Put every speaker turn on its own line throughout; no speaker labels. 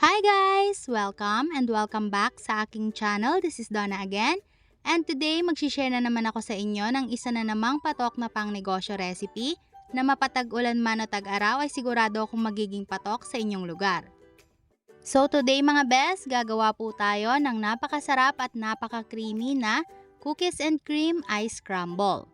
Hi guys! Welcome back sa aking channel. This is Donna again. And today, magsishare na naman ako sa inyo ng isa na namang patok na pangnegosyo recipe na mapatag-ulan man o tag-araw ay sigurado akong magiging patok sa inyong lugar. So today mga best, gagawa po tayo ng napakasarap at napaka-creamy na cookies and cream ice crumble.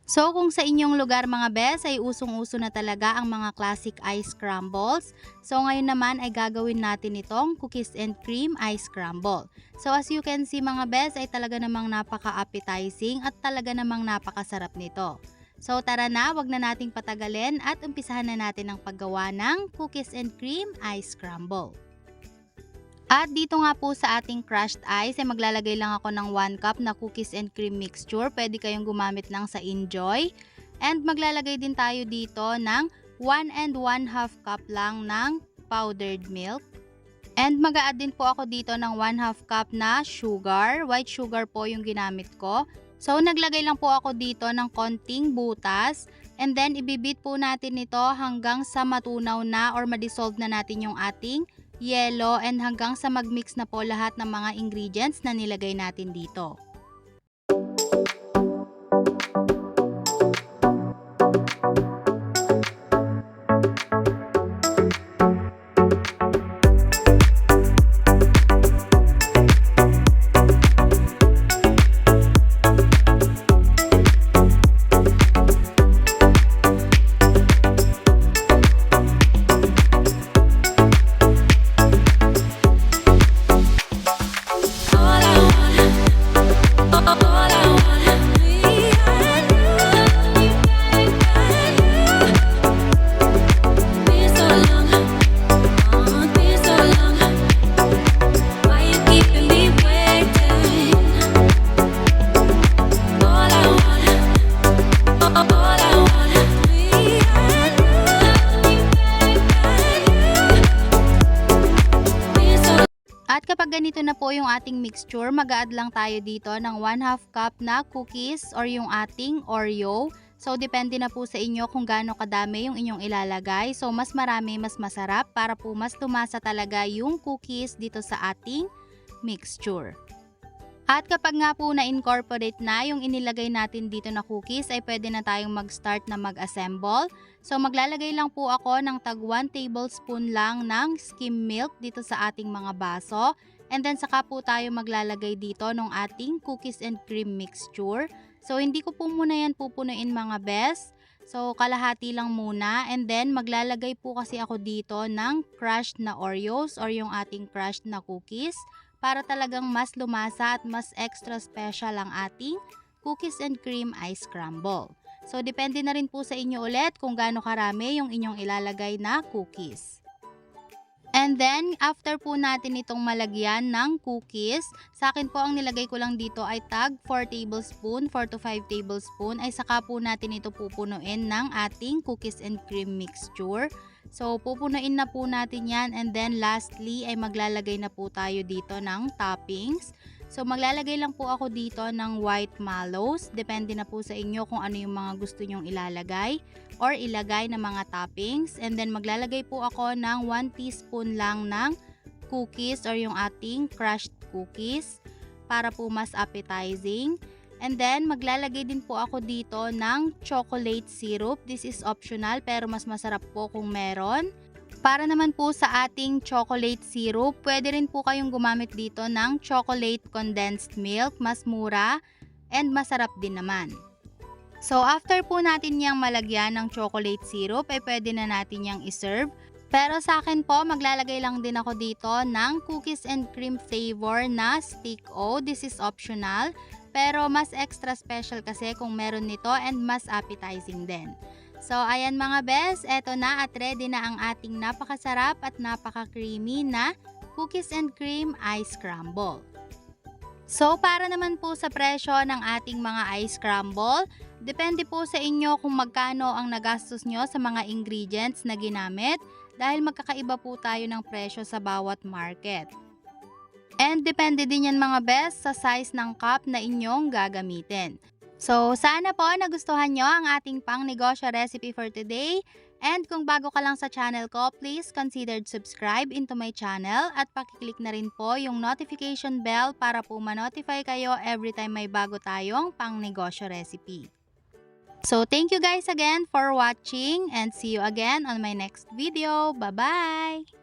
So kung sa inyong lugar mga bes ay usong-uso na talaga ang mga classic ice crumbles, so ngayon naman ay gagawin natin itong cookies and cream ice crumble. So as you can see mga bes ay talaga namang napaka-appetizing at talaga namang napakasarap nito. So tara na, wag na nating patagalin at umpisahan na natin ang paggawa ng cookies and cream ice crumble. At dito nga po sa ating crushed ice ay maglalagay lang ako ng 1 cup na cookies and cream mixture. Pwede kayong gumamit lang sa Enjoy. And maglalagay din tayo dito ng 1 and 1/2 cup lang ng powdered milk. And mag-a-add din po ako dito ng 1/2 cup na sugar. White sugar po yung ginamit ko. So naglagay lang po ako dito ng konting butas. And then ibibit po natin ito hanggang sa matunaw na or ma-dissolve na natin yung ating yellow and hanggang sa mag-mix na po lahat ng mga ingredients na nilagay natin dito. At kapag ganito na po yung ating mixture, mag-a-add lang tayo dito ng 1/2 cup na cookies or yung ating Oreo. So, depende na po sa inyo kung gaano kadami yung inyong ilalagay. So, mas marami, mas masarap para po mas tumasa talaga yung cookies dito sa ating mixture. At kapag nga po na-incorporate na yung inilagay natin dito na cookies, ay pwede na tayong mag-start na mag-assemble. So maglalagay lang po ako ng tag 1 tablespoon lang ng skim milk dito sa ating mga baso. And then saka po tayo maglalagay dito ng ating cookies and cream mixture. So hindi ko po muna yan pupunuin mga best. So kalahati lang muna. And then maglalagay po kasi ako dito ng crushed na Oreos or yung ating crushed na cookies, para talagang mas lumasa at mas extra special ang ating cookies and cream ice crumble. So, depende na rin po sa inyo ulit kung gaano karami yung inyong ilalagay na cookies. And then, after po natin itong malagyan ng cookies, sa akin po ang nilagay ko lang dito ay tag 4 tablespoon, 4 to 5 tablespoon, ay saka po natin ito pupunuin ng ating cookies and cream mixture. So, pupunuin na po natin yan and then lastly ay maglalagay na po tayo dito ng toppings. So, maglalagay lang po ako dito ng white mallows. Depende na po sa inyo kung ano yung mga gusto nyong ilalagay or ilagay na mga toppings. And then, maglalagay po ako ng 1 teaspoon lang ng cookies or yung ating crushed cookies para po mas appetizing. And then, maglalagay din po ako dito ng chocolate syrup. This is optional pero mas masarap po kung meron. Para naman po sa ating chocolate syrup, pwede rin po kayong gumamit dito ng chocolate condensed milk. Mas mura and masarap din naman. So, after po natin yang malagyan ng chocolate syrup, ay pwede na natin yang iserve. Pero sa akin po, maglalagay lang din ako dito ng cookies and cream flavor na stick O. This is optional. Pero mas extra special kasi kung meron nito and mas appetizing din. So ayan mga bes, eto na at ready na ang ating napakasarap at napaka-creamy na cookies and cream ice crumble. So para naman po sa presyo ng ating mga ice crumble, depende po sa inyo kung magkano ang nagastos nyo sa mga ingredients na ginamit dahil magkakaiba po tayo ng presyo sa bawat market. And depende din yan mga best sa size ng cup na inyong gagamitin. So, sana po nagustuhan nyo ang ating pang negosyo recipe for today. And kung bago ka lang sa channel ko, please consider subscribe into my channel at pakiclick na rin po yung notification bell para po ma-notify kayo every time may bago tayong pang negosyo recipe. So thank you guys again for watching and see you again on my next video. Bye-bye!